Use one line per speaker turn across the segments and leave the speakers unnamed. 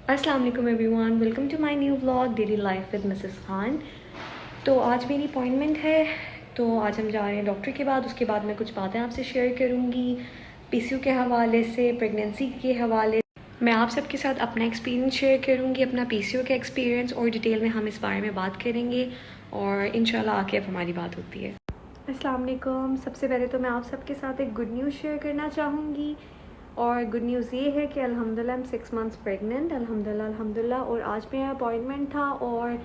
अस्सलाम वालेकुम everyone, welcome to my new vlog daily life with Mrs Khan. तो आज मेरी अपॉइंटमेंट है, तो आज हम जा रहे हैं डॉक्टर के बाद। उसके बाद मैं कुछ बातें आपसे शेयर करूँगी पीसीओ के हवाले से, प्रेगनेंसी के हवाले। मैं आप सबके साथ अपना एक्सपीरियंस शेयर करूँगी, अपना पीसीओ का एक्सपीरियंस, और डिटेल में हम इस बारे में बात करेंगे और इंशाल्लाह आके अब हमारी बात होती है। अस्सलाम वालेकुम। सबसे पहले तो मैं आप सबके साथ एक गुड न्यूज़ शेयर करना चाहूँगी, और गुड न्यूज़ ये है कि अल्हम्दुलिल्लाह I'm 6 मंथ्स प्रेग्नेंट। अल्हम्दुलिल्लाह। और आज मेरा अपॉइंटमेंट था और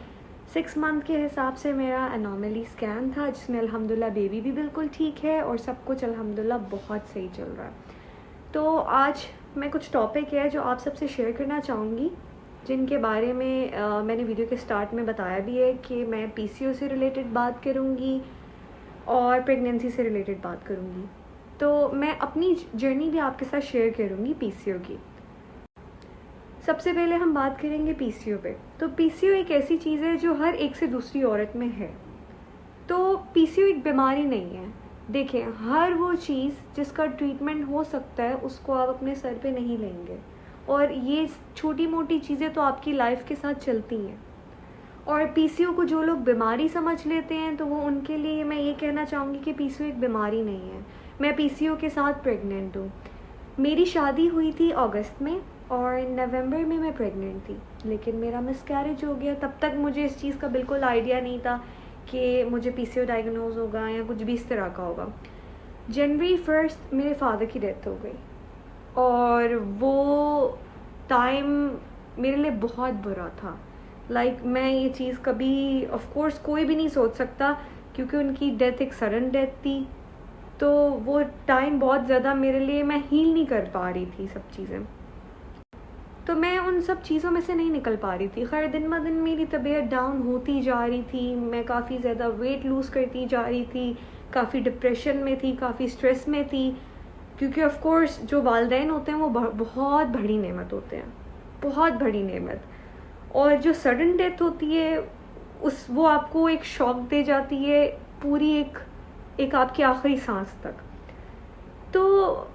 6 मंथ के हिसाब से मेरा एनॉमली स्कैन था, जिसमें अल्हम्दुलिल्लाह बेबी भी बिल्कुल ठीक है और सब कुछ अल्हम्दुलिल्लाह बहुत सही चल रहा है। तो आज मैं कुछ टॉपिक है जो आप सबसे शेयर करना चाहूँगी, जिनके बारे में मैंने वीडियो के स्टार्ट में बताया भी है कि मैं पीसीओ से रिलेटेड बात करूँगी और प्रेगनेंसी से रिलेटेड बात करूँगी। तो मैं अपनी जर्नी भी आपके साथ शेयर करूँगी पीसीओ की। सबसे पहले हम बात करेंगे पीसीओ पे। तो पीसीओ एक ऐसी चीज़ है जो हर एक से दूसरी औरत में है। तो पीसीओ एक बीमारी नहीं है। देखें, हर वो चीज़ जिसका ट्रीटमेंट हो सकता है उसको आप अपने सर पे नहीं लेंगे, और ये छोटी मोटी चीज़ें तो आपकी लाइफ के साथ चलती हैं। और पीसीओ को जो लोग बीमारी समझ लेते हैं, तो वो उनके लिए मैं ये कहना चाहूँगी कि पीसीओ एक बीमारी नहीं है। मैं पीसीओ के साथ प्रेग्नेंट हूँ। मेरी शादी हुई थी अगस्त में और नवंबर में मैं प्रेग्नेंट थी, लेकिन मेरा मिसकैरेज हो गया। तब तक मुझे इस चीज़ का बिल्कुल आइडिया नहीं था कि मुझे पीसीओ डायग्नोज होगा या कुछ भी इस तरह का होगा। जनवरी 1 मेरे फादर की डेथ हो गई, और वो टाइम मेरे लिए बहुत बुरा था। मैं ये चीज़ कभी, ऑफ कोर्स कोई भी नहीं सोच सकता, क्योंकि उनकी डेथ एक सडन डेथ थी। तो वो टाइम बहुत ज़्यादा मेरे लिए, मैं हील नहीं कर पा रही थी सब चीज़ें। तो मैं उन सब चीज़ों में से नहीं निकल पा रही थी। खैर, दिन ब दिन मेरी तबीयत डाउन होती जा रही थी, मैं काफ़ी ज़्यादा वेट लूज़ करती जा रही थी, काफ़ी डिप्रेशन में थी, काफ़ी स्ट्रेस में थी, क्योंकि ऑफ कोर्स जो वालिदैन होते हैं वो बहुत बड़ी नेमत होते हैं, बहुत बड़ी नेमत। और जो सडन डेथ होती है वो आपको एक शॉक दे जाती है, पूरी एक आपकी आखिरी सांस तक। तो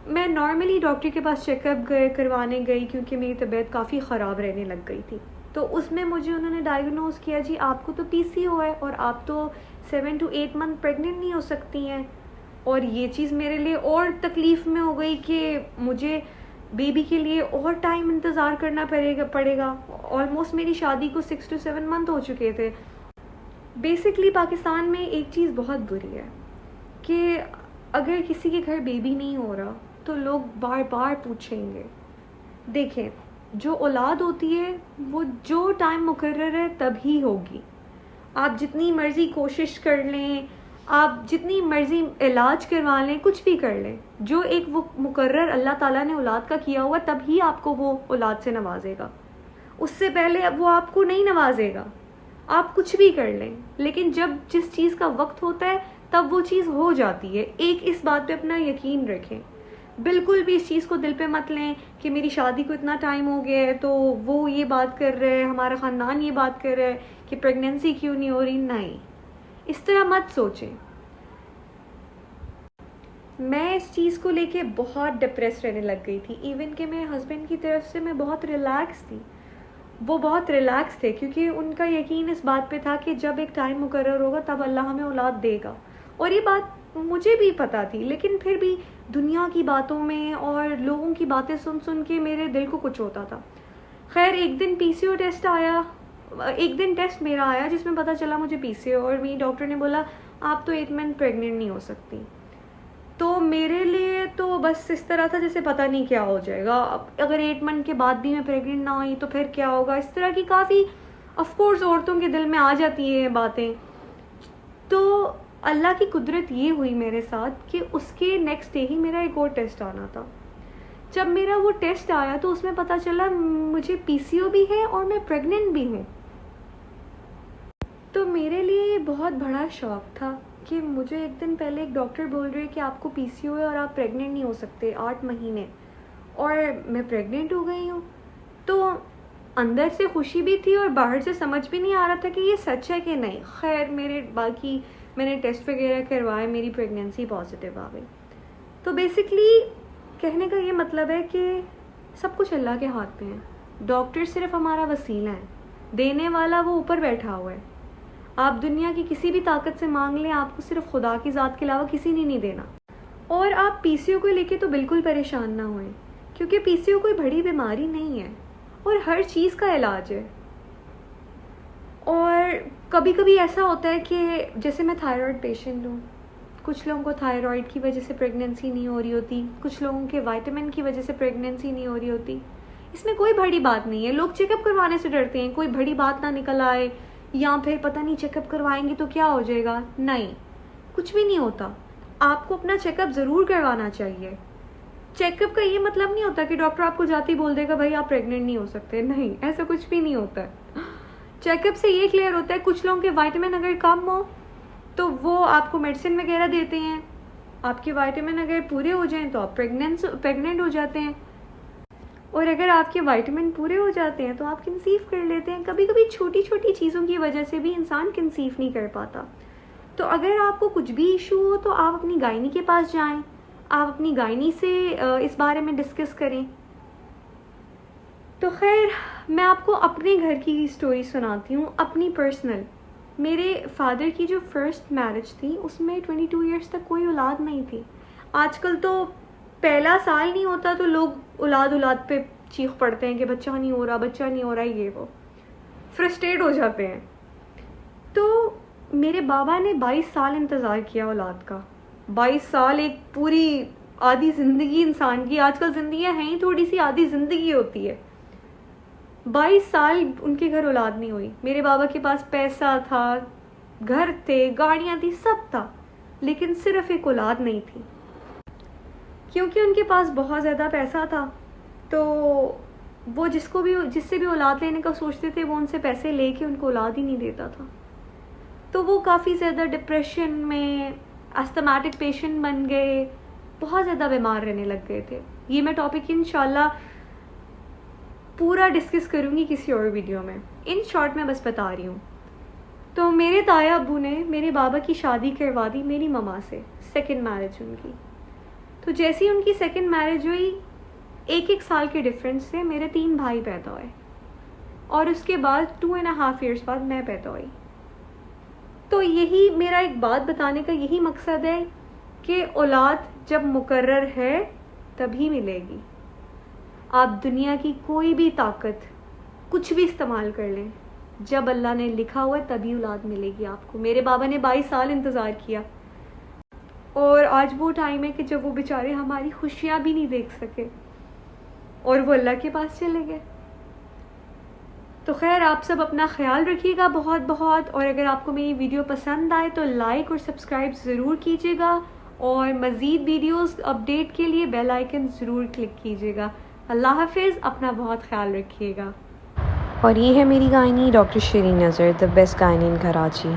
मैं नॉर्मली डॉक्टर के पास चेकअप करवाने गई, क्योंकि मेरी तबीयत काफ़ी ख़राब रहने लग गई थी। तो उसमें मुझे उन्होंने डायग्नोज किया, जी आपको तो पीसीओ है और आप तो 7 to 8 मंथ प्रेग्नेंट नहीं हो सकती हैं। और ये चीज़ मेरे लिए और तकलीफ़ में हो गई कि मुझे बेबी के लिए और टाइम इंतज़ार करना पड़ेगा। ऑलमोस्ट मेरी शादी को 6 to 7 मंथ हो चुके थे। बेसिकली पाकिस्तान में एक चीज़ बहुत बुरी है कि अगर किसी के घर बेबी नहीं हो रहा तो लोग बार बार पूछेंगे। देखें, जो औलाद होती है वो जो टाइम मुकर्रर है तभी होगी। आप जितनी मर्ज़ी कोशिश कर लें, आप जितनी मर्ज़ी इलाज करवा लें, कुछ भी कर लें, जो एक वो मुकर्रर अल्लाह ताला ने औलाद का किया हुआ, तभी आपको वो औलाद से नवाजेगा। उससे पहले अब वो आपको नहीं नवाजेगा। आप कुछ भी कर लें, लेकिन जब जिस चीज़ का वक्त होता है तब वो चीज़ हो जाती है। एक इस बात पे अपना यकीन रखें, बिल्कुल भी इस चीज़ को दिल पे मत लें कि मेरी शादी को इतना टाइम हो गया है तो वो ये बात कर रहे हैं, हमारा ख़ानदान ये बात कर रहा है कि प्रेगनेंसी क्यों नहीं हो रही। नहीं, इस तरह मत सोचें। मैं इस चीज़ को लेके बहुत डिप्रेस रहने लग गई थी। इवन कि मेरे हस्बैंड की तरफ से मैं बहुत रिलैक्स थी, वो बहुत रिलैक्स थे, क्योंकि उनका यकीन इस बात पे था कि जब एक टाइम मुकर्रर होगा तब अल्लाह हमें औलाद देगा। और ये बात मुझे भी पता थी, लेकिन फिर भी दुनिया की बातों में और लोगों की बातें सुन सुन के मेरे दिल को कुछ होता था। खैर, एक दिन पीसीओ टेस्ट आया, एक दिन टेस्ट मेरा आया जिसमें पता चला मुझे पीसीओ, और मेरी डॉक्टर ने बोला आप तो 8 मंथ प्रेग्नेंट नहीं हो सकती। तो मेरे लिए तो बस इस तरह था जैसे पता नहीं क्या हो जाएगा, अगर 8 मंथ के बाद भी मैं प्रेग्नेंट ना हुई तो फिर क्या होगा। इस तरह की काफ़ी ऑफ कोर्स औरतों के दिल में आ जाती हैं बातें। तो अल्लाह की कुदरत ये हुई मेरे साथ कि उसके नेक्स्ट डे ही मेरा एक और टेस्ट आना था। जब मेरा वो टेस्ट आया तो उसमें पता चला मुझे पीसीओ भी है और मैं प्रेग्नेंट भी हूँ। तो मेरे लिए ये बहुत बड़ा शौक था कि मुझे एक दिन पहले एक डॉक्टर बोल रहे कि आपको पीसीओ है और आप प्रेग्नेंट नहीं हो सकते 8 महीने, और मैं प्रेग्नेंट हो गई हूँ। तो अंदर से खुशी भी थी और बाहर से समझ भी नहीं आ रहा था कि ये सच है कि नहीं। खैर, मैंने टेस्ट वगैरह करवाए, मेरी प्रेगनेंसी पॉजिटिव आ गई। तो बेसिकली कहने का ये मतलब है कि सब कुछ अल्लाह के हाथ में है। डॉक्टर सिर्फ हमारा वसीला है, देने वाला वो ऊपर बैठा हुआ है। आप दुनिया की किसी भी ताकत से मांग लें, आपको सिर्फ खुदा की ज़ात के अलावा किसी ने नहीं देना। और आप पीसीओ को लेके तो बिल्कुल परेशान ना होएं, क्योंकि पीसीओ कोई बड़ी बीमारी नहीं है और हर चीज़ का इलाज है। और कभी कभी ऐसा होता है कि जैसे मैं थायराइड पेशेंट हूँ, कुछ लोगों को थायराइड की वजह से प्रेगनेंसी नहीं हो रही होती, कुछ लोगों के विटामिन की वजह से प्रेगनेंसी नहीं हो रही होती। इसमें कोई बड़ी बात नहीं है। लोग चेकअप करवाने से डरते हैं, कोई बड़ी बात ना निकल आए, या फिर पता नहीं चेकअप करवाएंगे तो क्या हो जाएगा। नहीं, कुछ भी नहीं होता। आपको अपना चेकअप ज़रूर करवाना चाहिए। चेकअप का ये मतलब नहीं होता कि डॉक्टर आपको जाते ही बोल देगा भाई आप प्रेग्नेंट नहीं हो सकते। नहीं, ऐसा कुछ भी नहीं होता है। चेकअप से ये क्लियर होता है, कुछ लोगों के विटामिन अगर कम हो तो वो आपको मेडिसिन वगैरह देते हैं, आपके विटामिन अगर पूरे हो जाएं तो आप प्रेग्नेंट हो जाते हैं, और अगर आपके विटामिन पूरे हो जाते हैं तो आप कंसीव कर लेते हैं। कभी कभी छोटी छोटी चीज़ों की वजह से भी इंसान कंसीव नहीं कर पाता। तो अगर आपको कुछ भी इशू हो तो आप अपनी गायनी के पास जाएं, आप अपनी गायनी से इस बारे में डिस्कस करें। तो खैर, मैं आपको अपने घर की स्टोरी सुनाती हूँ, अपनी पर्सनल। मेरे फादर की जो फर्स्ट मैरिज थी उसमें 22 इयर्स तक कोई औलाद नहीं थी। आजकल तो पहला साल नहीं होता तो लोग औलाद पे चीख पड़ते हैं कि बच्चा नहीं हो रहा, बच्चा नहीं हो रहा, ये वो फ्रस्ट्रेट हो जाते हैं। तो मेरे बाबा ने 22 साल इंतज़ार किया औलाद का। 22 साल एक पूरी आधी ज़िंदगी इंसान की। आजकल ज़िंदगियाँ हैं ही थोड़ी सी, आधी ज़िंदगी होती है। 22 साल उनके घर औलाद नहीं हुई। मेरे बाबा के पास पैसा था, घर थे, गाड़ियाँ थी, सब था, लेकिन सिर्फ एक औलाद नहीं थी। क्योंकि उनके पास बहुत ज़्यादा पैसा था तो वो जिससे भी औलाद लेने का सोचते थे वो उनसे पैसे लेके उनको औलाद ही नहीं देता था। तो वो काफ़ी ज़्यादा डिप्रेशन में, अस्थमैटिक पेशेंट बन गए, बहुत ज़्यादा बीमार रहने लग गए थे। ये मैं टॉपिक इंशाल्लाह पूरा डिस्कस करूँगी किसी और वीडियो में। इन शॉर्ट में बस बता रही हूँ। तो मेरे ताया अब्बू ने मेरे बाबा की शादी करवा दी मेरी ममा से, सेकंड मैरिज उनकी। तो जैसे ही उनकी सेकंड मैरिज हुई, एक साल के डिफरेंस से मेरे 3 भाई पैदा हुए, और उसके बाद 2.5 इयर्स बाद मैं पैदा हुई। तो यही मेरा एक बात बताने का यही मकसद है कि औलाद जब मुकर्रर है तभी मिलेगी। आप दुनिया की कोई भी ताकत कुछ भी इस्तेमाल कर लें, जब अल्लाह ने लिखा हुआ है तभी औलाद मिलेगी आपको। मेरे बाबा ने 22 साल इंतज़ार किया, और आज वो टाइम है कि जब वो बेचारे हमारी खुशियाँ भी नहीं देख सके और वो अल्लाह के पास चले गए। तो खैर, आप सब अपना ख्याल रखिएगा बहुत बहुत, और अगर आपको मेरी वीडियो पसंद आए तो लाइक और सब्सक्राइब ज़रूर कीजिएगा, और मज़ीद वीडियोस अपडेट के लिए बेल आइकन ज़रूर क्लिक कीजिएगा। अल्लाह हाफिज़, अपना बहुत ख्याल रखिएगा।
और ये है मेरी गायनी डॉक्टर शरीन नज़र, the best gynae in Karachi.